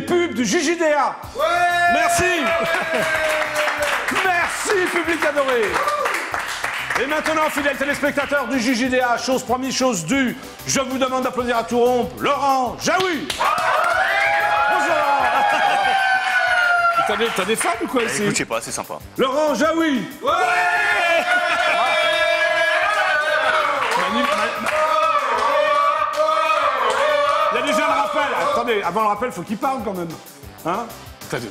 pubs du JJDA. Ouais. Merci. Merci, public adoré. Et maintenant, fidèles téléspectateurs du JJDA, chose promise, chose due, je vous demande d'applaudir à tout rompre Laurent Jaoui. Bonjour Laurent. T'as des fans ou quoi ici? Écoute, je sais pas, c'est sympa. Laurent Jaoui. Ouais. Il y a déjà le rappel. Attendez, avant le rappel, faut qu'il parle quand même. Hein?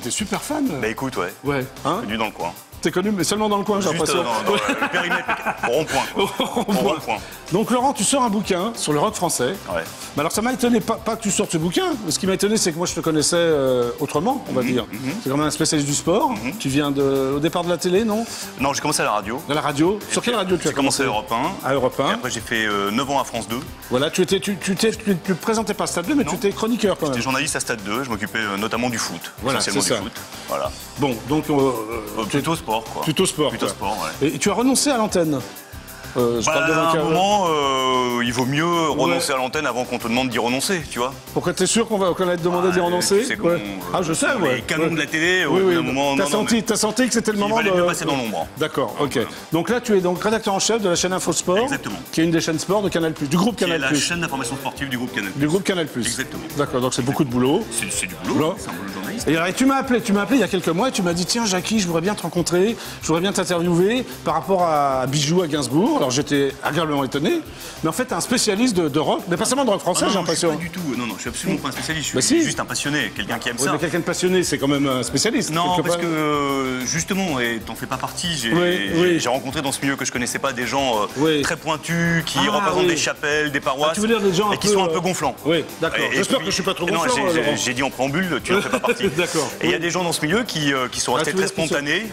T'es super fan. Bah écoute, ouais. Ouais. Hein? Connu dans le coin. T'es connu, mais seulement dans le coin, j'ai l'impression. Dans le périmètre, au rond-point. Au rond-point. Donc Laurent, tu sors un bouquin sur le rock français. Ouais. Mais alors ça m'a étonné, pas que tu sortes ce bouquin. Ce qui m'a étonné, c'est que moi je te connaissais autrement, on va dire. C'est quand même un spécialiste du sport. Tu viens au départ de la télé, non? Non, j'ai commencé à la radio. À la radio? Sur quelle radio tu as commencé? J'ai commencé à Europe 1. À Europe 1. Et après j'ai fait 9 ans à France 2. Voilà, tu ne présentais pas Stade 2, mais tu étais chroniqueur quand même. J'étais journaliste à Stade 2, je m'occupais notamment du foot. Voilà, essentiellement c'est ça. du foot. Voilà. Bon, donc... plutôt sport, quoi. Plutôt sport. Plutôt sport, ouais. Et tu as renoncé à l'antenne? À un moment, il vaut mieux renoncer à l'antenne avant qu'on te demande d'y renoncer, tu vois. Pourquoi t'es sûr qu'on va te demander d'y renoncer? Ah, je sais, ouais. Les canons de la télé, oui. À un moment... T'as senti que c'était le moment de... Il fallait mieux passer dans l'ombre. D'accord, ok. Donc là, tu es donc rédacteur en chef de la chaîne Infosport. Exactement. Qui est une des chaînes sport de Canal+, du groupe Canal+. C'est la chaîne d'information sportive du groupe Canal+. Du groupe Canal+. Exactement. D'accord, donc c'est beaucoup de boulot. C'est du boulot, c'est un boulot de journaliste. Et alors, tu m'as appelé il y a quelques mois et tu m'as dit, tiens, Jackie, je voudrais bien te rencontrer, je voudrais bien t'interviewer par rapport à Bijoux à Gainsbourg. Alors j'étais agréablement étonné, mais en fait, t'es un spécialiste de rock, mais pas seulement de rock français, j'ai l'impression. Pas du tout, non, je suis absolument pas un spécialiste, je suis juste un passionné, quelqu'un qui aime ça. Mais quelqu'un de passionné, c'est quand même un spécialiste. Non, parce que justement, et t'en fais pas partie, j'ai rencontré dans ce milieu que je connaissais pas des gens très pointus, qui représentent des chapelles, des paroisses, et qui sont un peu gonflants. Oui, d'accord. J'espère que je suis pas trop gonflant. Non, j'ai dit en préambule, tu n'en fais pas partie. D'accord. Et il y a des gens dans ce milieu qui sont restés très spontanés,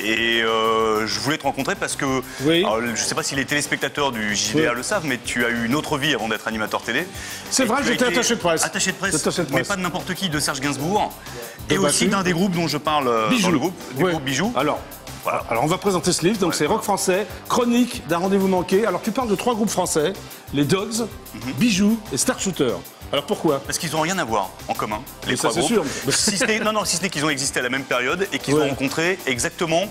et je voulais te rencontrer parce que, je sais pas si les téléspectateurs du JDA le savent, mais tu as eu une autre vie avant d'être animateur télé. C'est vrai, j'étais attaché de presse. Attaché de presse, mais pas de n'importe qui, de Serge Gainsbourg. Et aussi d'un des groupes dont je parle dans le groupe, du groupe Bijoux. Alors, on va présenter ce livre, donc c'est Rock français, chronique d'un rendez-vous manqué. Alors tu parles de 3 groupes français, les Dogs, Bijoux et Star Shooter. Alors pourquoi? Parce qu'ils n'ont rien à voir en commun, les 3 groupes. Sûr. Si ce n'est qu'ils ont existé à la même période et qu'ils ont rencontré exactement...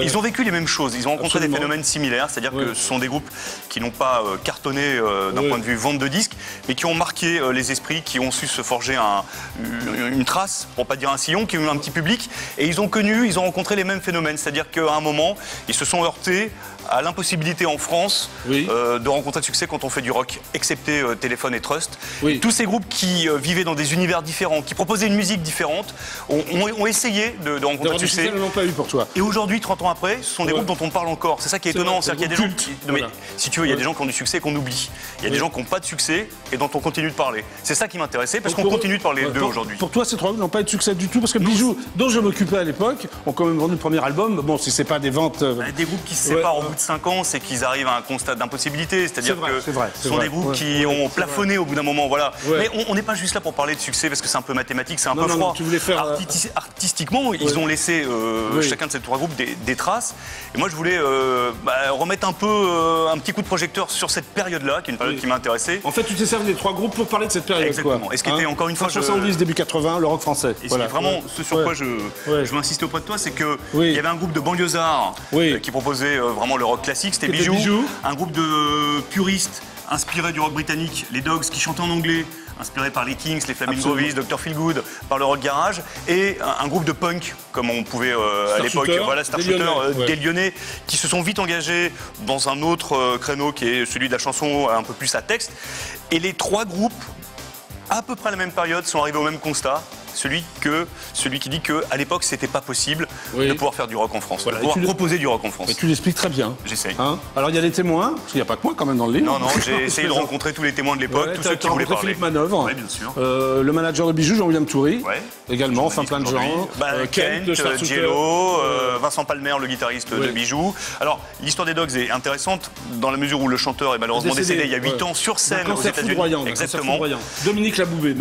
Ils ont vécu les mêmes choses, ils ont rencontré des phénomènes similaires, c'est-à-dire que ce sont des groupes qui n'ont pas cartonné d'un point de vue vente de disques, mais qui ont marqué les esprits, qui ont su se forger une trace, pour pas dire un sillon, qui ont eu un petit public, et ils ont rencontré les mêmes phénomènes, c'est-à-dire qu'à un moment, ils se sont heurtés à l'impossibilité en France de rencontrer de succès quand on fait du rock, excepté Téléphone et Trust. Tous ces groupes qui vivaient dans des univers différents, qui proposaient une musique différente, ont essayé de rencontrer du succès. Ils n'ont pas eu pour toi. Et aujourd'hui, 30 ans après, ce sont des groupes dont on parle encore. C'est ça qui est étonnant. C'est-à-dire qu'il y a des gens qui... Non, mais, si tu veux, il y a des gens qui ont du succès et qu'on oublie. Il y a des gens qui n'ont pas de succès et dont on continue de parler. C'est ça qui m'intéressait, parce qu'on continue de parler d'eux aujourd'hui. Pour toi, ces 3 groupes n'ont pas eu de succès du tout, parce que Bijoux, dont je m'occupais à l'époque, ont quand même vendu le premier album. Bon, si c'est pas des ventes... Des groupes qui se séparent au bout de 5 ans, c'est qu'ils arrivent à un constat d'impossibilité. C'est-à-dire que ce sont des groupes qui ont plafonné au bout d'un moment. Voilà. Mais on n'est pas juste là pour parler de succès, parce que c'est un peu mathématique, c'est un peu froid. Tu voulais faire... Artistiquement, ils ont laissé chacun de ces 3 groupes des traces. Et moi, je voulais remettre un petit coup de projecteur sur cette période-là, qui est une période qui m'a intéressé. En fait, tu t'es servi des 3 groupes pour parler de cette période. Exactement. Et ce qui était encore une fois... 70, début 80, le rock français. Et vraiment, ce sur quoi je veux insister auprès de toi, c'est qu'il y avait un groupe de banlieusards qui proposait vraiment le rock classique, c'était Bijoux. Un groupe de puristes inspirés du rock britannique, les Dogs, qui chantaient en anglais, inspiré par les Kings, les Flamingo Viz, Dr. Feelgood, par le rock garage, et un groupe de punk, comme on pouvait à l'époque, Star Shooter, des Lyonnais, qui se sont vite engagés dans un autre créneau qui est celui de la chanson un peu plus à texte. Et les 3 groupes, à peu près à la même période, sont arrivés au même constat. Celui qui dit qu'à l'époque, c'était pas possible de pouvoir faire du rock en France, de pouvoir proposer du rock en France. Et tu l'expliques très bien. J'essaye. Alors, il y a des témoins, parce qu'il n'y a pas que moi quand même dans le livre. Non, j'ai essayé de rencontrer tous les témoins de l'époque, tous ceux qui voulaient parler. Philippe Manœuvre, bien sûr. Le manager de Bijoux, Jean-William Toury, également, enfin plein de gens. Kent, Jello, Vincent Palmer, le guitariste de Bijoux. Alors, l'histoire des Dogs est intéressante dans la mesure où le chanteur est malheureusement décédé il y a 8 ans sur scène aux États-Unis. Exactement. Dominique Laboubé.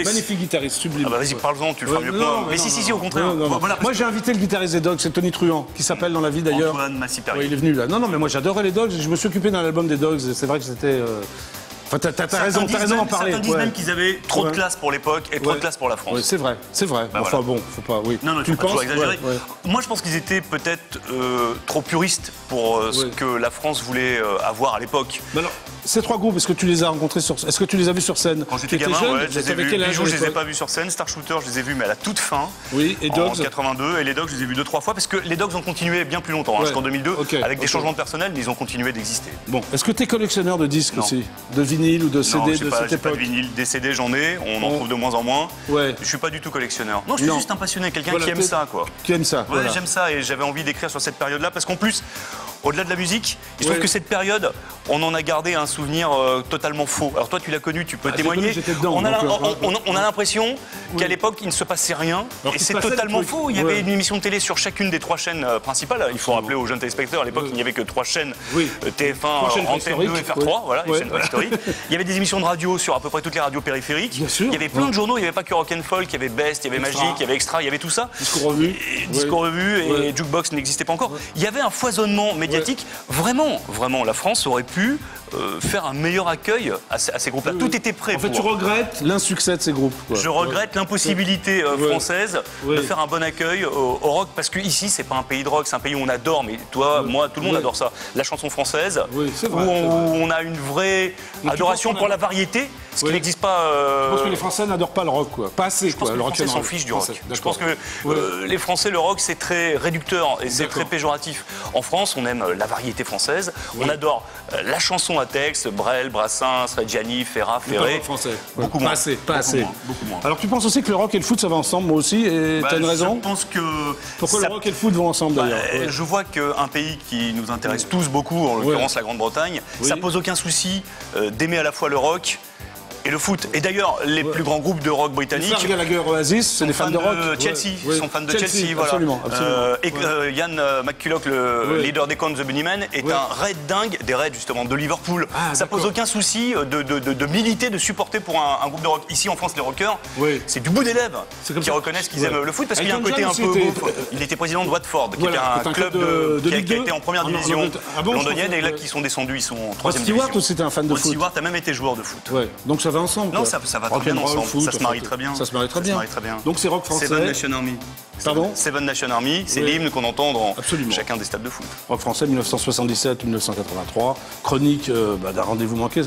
Magnifique guitariste, sublime. Vas-y, parle-en, tu le feras mieux que moi. Mais si, au contraire. Moi, j'ai invité le guitariste des Dogs, c'est Tony Truant, qui s'appelle dans la vie d'ailleurs. Antoine Massipari. Il est venu là. Non, mais moi, j'adorais les Dogs. Je me suis occupé d'un album des Dogs. C'est vrai que c'était Enfin, t'as raison d'en parler. Certains disent même qu'ils avaient trop de classe pour l'époque et trop de classe pour la France. Oui, c'est vrai. Bah, enfin bon, faut pas. Oui. Non, tu penses exagérer. Moi, je pense qu'ils étaient peut-être trop puristes pour ce que la France voulait avoir à l'époque. Alors, ces 3 groupes, est-ce que tu les as rencontrés est-ce que tu les as vus sur scène? Quand j'étais gamin, ouais, je les ai vus. Bijou, je les ai pas vus sur scène. Star Shooter, je les ai vus, mais à la toute fin. Oui, et Dogs en 82. Et les Dogs, je les ai vus 2-3 fois parce que les Dogs ont continué bien plus longtemps. Jusqu'en 2002, avec des changements de personnel, mais ils ont continué d'exister. Bon, est-ce que tu es collectionneur de disques aussi? De vinyle ou de CD de cette époque? Pas de vinyle, des CD j'en ai, on en trouve de moins en moins. Je suis pas du tout collectionneur. Non, je suis juste un passionné, quelqu'un qui aime ça, quoi. Qui aime ça. Ouais, j'aime ça et j'avais envie d'écrire sur cette période-là parce qu'en plus, au-delà de la musique, je trouve que cette période, on en a gardé un souvenir totalement faux. Alors toi, tu l'as connu, tu peux témoigner. On a l'impression qu'à l'époque, il ne se passait rien. Et c'est totalement faux. Il y avait une émission de télé sur chacune des 3 chaînes principales. Il faut rappeler aux jeunes téléspectateurs, à l'époque, il n'y avait que 3 chaînes. TF1, Antenne 2 et FR3, voilà, les chaînes historiques. Il y avait des émissions de radio sur à peu près toutes les radios périphériques. Il y avait plein de journaux, il n'y avait pas que Rock and Folk, il y avait Best, il y avait Magic, il y avait Extra, il y avait tout ça. Disco Revue. Et Jukebox n'existait pas encore. Il y avait un foisonnement médiatique. Vraiment, la France aurait pu faire un meilleur accueil à ces groupes-là. Tout était prêt. En fait, tu regrettes l'insuccès de ces groupes. Je regrette l'impossibilité française de faire un bon accueil au rock, parce qu'ici, c'est pas un pays de rock, c'est un pays où on adore, mais toi, moi, tout le monde adore ça. La chanson française, où on a une vraie adoration pour la variété, ce qui n'existe pas... Je pense que les Français n'adorent pas le rock, quoi. Pas assez, quoi. Les Français s'en fichent du rock. Je pense que les Français, le rock, c'est très réducteur et c'est très péjoratif. En France, on aime la variété française, on adore la chanson à texte, Brel, Brassens, Reggiani, Ferrat, Ferré. Beaucoup moins. Pas assez. Alors tu penses aussi que le rock et le foot ça va ensemble, moi aussi, et t'as une raison? Je pense que... Pourquoi le rock et le foot vont ensemble d'ailleurs? Je vois qu'un pays qui nous intéresse tous beaucoup, en l'occurrence la Grande-Bretagne, ça pose aucun souci d'aimer à la fois le rock et le foot. Et d'ailleurs, les plus grands groupes de rock britanniques... Gallagher, Oasis, c'est des fans de rock. Chelsea, sont fans de Chelsea, voilà. Absolument. Et Ian McCulloch, le leader des Cons, The Bunnymen, est un raid dingue, des raids justement de Liverpool. Ça pose aucun souci de militer, de supporter pour un groupe de rock. Ici en France, les rockers, c'est du bout des lèvres qui reconnaissent qu'ils aiment le foot, parce qu'il y a un côté un peu bouffe. Il était président de Watford, qui était un club qui a été en première division londonienne, et là qui sont descendus, ils sont en 3e division. Stewart aussi était un fan de foot. Stewart a même été joueur de foot. Donc ça va ensemble. Non, ça va très bien ensemble. Ça se marie très bien. Ça se marie très bien. Donc c'est rock français. Seven Nation Army. Pardon? Seven Nation Army, c'est l'hymne qu'on entend dans chacun des stades de foot. Rock français 1977-1983. Chronique d'un rendez-vous manqué.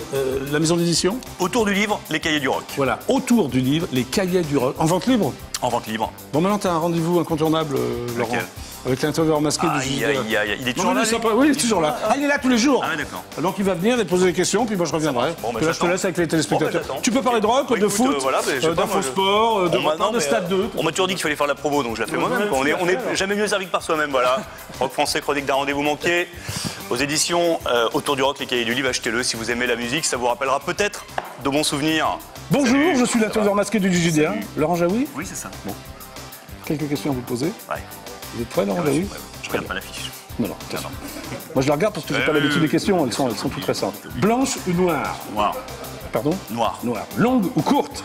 La maison d'édition? Autour du livre, les cahiers du rock. Voilà, autour du livre, les cahiers du rock. En vente libre? En vente libre. Bon, maintenant, tu as un rendez-vous incontournable, Laurent. Avec l'intervieweur masqué du JDA. Il est toujours là? Oui, il est toujours là. Ah, il est là tous les jours. Ah, d'accord. Donc il va venir et poser des questions, puis moi je reviendrai. Puis là, je te laisse avec les téléspectateurs. Tu peux parler de rock, de foot, d'infosport, de Stade 2. On m'a toujours dit qu'il fallait faire la promo, donc je la fais moi-même. On n'est jamais mieux servi que par soi-même, voilà. Rock français, chronique d'un rendez-vous manqué. Aux éditions Autour du rock, les cahiers du livre, achetez-le si vous aimez la musique, ça vous rappellera peut-être de bons souvenirs. Bonjour, je suis l'intervieweur masqué du JDA. Laurent Jaoui? Oui, c'est ça. Bon. Quelques questions à vous poser. Ouais. Vous êtes prêts, Laurent Jaoui? Je regarde pas l'affiche. Non. Moi, je la regarde parce que j'ai pas l'habitude des questions, elles sont toutes récentes. Blanche ou noire? Noire. Pardon? Noire. Longue ou courte?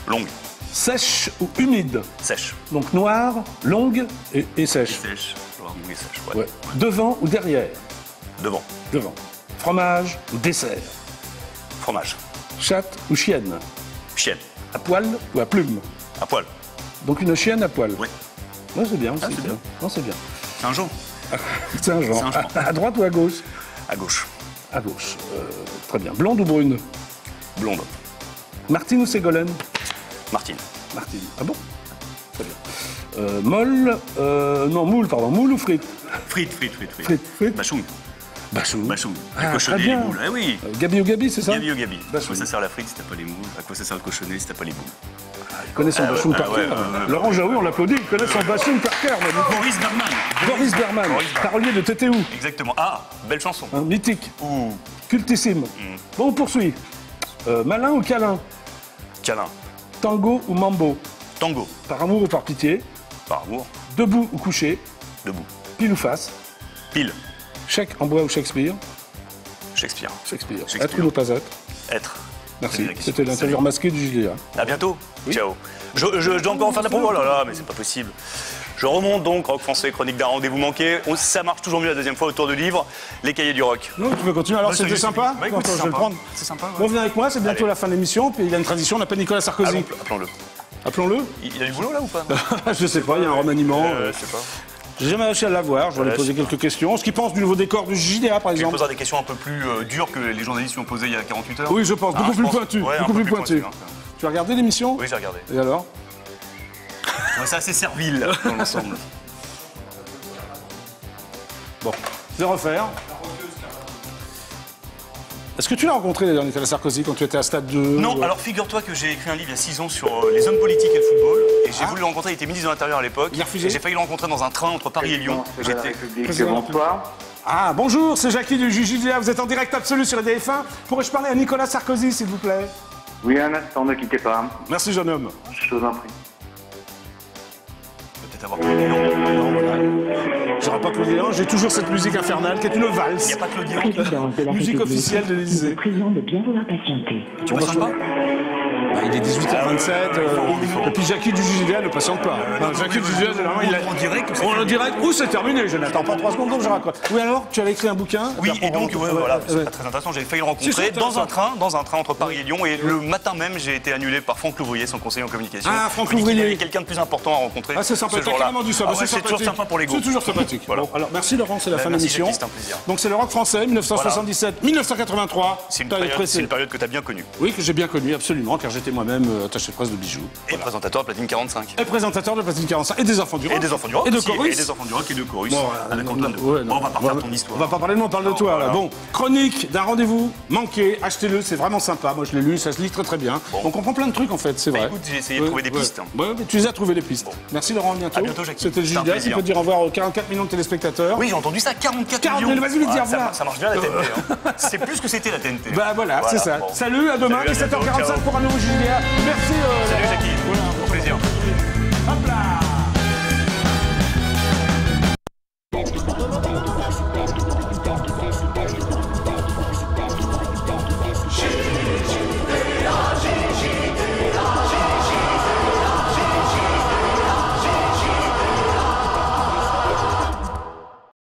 Longue. Sèche ou humide? Sèche. Donc noire, longue et sèche. Sèche. Longue et sèche, ouais. Devant ou derrière? Devant. Fromage ou dessert? Fromage. Chatte ou chienne? Chienne. À poil ou à plume? À poil. Donc une chienne à poil? Oui. Ouais, c'est bien aussi. C'est bien. Non, c'est bien. C'est un genre. C'est un genre. À droite ou à gauche? À gauche. À gauche. Très bien. Blonde ou brune? Blonde. Martine ou Ségolène? Martine. Ah bon? Très bien. Moule, pardon. Moule ou frites? Frites. Bachoum. Ah, cochonnet et les moules. Ah oui. Gabi ou Gabi, c'est ça? Gabi ou Gabi. À quoi ça sert la frite si t'as pas les moules? À quoi ça sert le cochonnet si t'as pas les moules? Il connaît son bachoum par cœur. Laurent Jaoui, on l'applaudit, il connaît son bachoum par cœur. Boris Berman, parolier de TTU. Exactement. Ah, belle chanson. Mythique. Cultissime. Bon, on poursuit. Malin ou câlin? Câlin. Tango ou mambo? Tango. Par amour ou par pitié? Par amour. Debout ou couché? Debout. Pile ou face? Pile. Chèque en bois ou Shakespeare? Shakespeare. Être ou ne pas être? Être. Merci. C'était l'intervieweur masqué du JDA. À bientôt. Oui. Ciao. Je dois encore en faire de la promo. Oh là là, mais c'est pas possible. Je remonte donc, rock français, chronique d'un rendez-vous manqué. Ça marche toujours mieux la deuxième fois autour de livre, les cahiers du rock. Non, tu peux continuer. Alors, c'était sympa. Bah, écoute, c'est sympa. Bon, viens avec moi, c'est bientôt la fin de l'émission. Puis il y a une tradition, on appelle Nicolas Sarkozy. Appelons-le. Appelons-le. Il a du boulot là ou pas? Je sais pas, il y a un remaniement. Je sais pas. J'ai jamais réussi à l'avoir, je vais lui poser quelques questions. Ce qu'il pense du nouveau décor du JDA, par exemple. Tu poseras des questions un peu plus dures que les journalistes lui ont posées il y a 48 heures. Oui, je pense, beaucoup plus pointues. Ouais, beaucoup plus pointues. Tu as regardé l'émission? Oui, j'ai regardé. Et alors? C'est assez servile dans l'ensemble. Bon, je vais refaire. Est-ce que tu l'as rencontré d'ailleurs, Nicolas Sarkozy, quand tu étais à Stade 2? Non, alors figure-toi que j'ai écrit un livre il y a 6 ans sur les hommes politiques et le football. Et j'ai voulu le rencontrer, il était ministre de l'Intérieur à l'époque. Il a refusé. Et j'ai failli le rencontrer dans un train entre Paris et Lyon. Bonsoir. Ah, bonjour, c'est Jackie du JDA, vous êtes en direct absolu sur EDF1. Pourrais-je parler à Nicolas Sarkozy, s'il vous plaît? Oui, un instant, ne quittez pas. Merci, jeune homme. Je vous en prie. Peut-être avoir Claudien. Non, voilà. J'aurais pas Claudien, j'ai toujours cette musique infernale qui est une valse. Il n'y a pas Claudien. Musique officielle de l'Élysée. Président de bien vouloir patienter. Tu patientes pas? Bah, il est 18h27, et puis Jackie du JDA ne patiente pas. Jackie du JDA, généralement, il a... En direct ou c'est en direct, ou c'est terminé, je n'attends pas 3 secondes, donc je raccroche. Oui, alors, tu avais écrit un bouquin? Oui, et donc, voilà, c'est pas très intéressant, j'avais failli le rencontrer dans un train entre Paris et Lyon, et le matin même, j'ai été annulé par Franck Louvrier, son conseiller en communication. Ah, Franck Louvrier. Il y avait quelqu'un de plus important à rencontrer. Ah, c'est sympa, t'as carrément dit ça, c'est toujours sympa pour les groupes. C'est toujours sympathique. Voilà. Bon, alors, merci Laurent, c'est la fin de Merci, l'émission. Jackie, c'est un plaisir. Donc, c'est le rock français, 1977-1983. C'est une période que tu as bien connue. Oui, que j'ai bien connue, absolument, car j'étais moi-même attaché de presse de bijoux. Et présentateur de Platine 45. Et présentateur de Platine 45. Et des enfants du rock. Et des enfants du rock. Et de aussi, Chorus. Et des enfants du rock et de Chorus. Bon, avec Antoine. ouais, Bon, on va pas refaire ton histoire. On va pas parler de moi, on parle de toi. Voilà. Là. Bon, chronique d'un rendez-vous manqué, achetez-le, c'est vraiment sympa. Moi je l'ai lu, ça se lit très très bien. Bon. On comprend plein de trucs en fait, c'est vrai. Écoute, j'ai essayé de trouver des pistes. Ouais, mais tu les as trouvé les pistes. Bon. Merci Laurent, à bientôt. À bientôt, Jackie. C'était le JDA, tu peux dire au revoir aux 44 millions de téléspectateurs. Oui, j'ai entendu ça, 44 millions. Vas-y, vite dire voilà. Ça marche bien la TNT. C'est plus que c'était la TNT. Bah voilà, c'est ça. Salut, à demain, 17h45 pour un nouveau JDA. Merci. Salut Jackie. Voilà, au plaisir.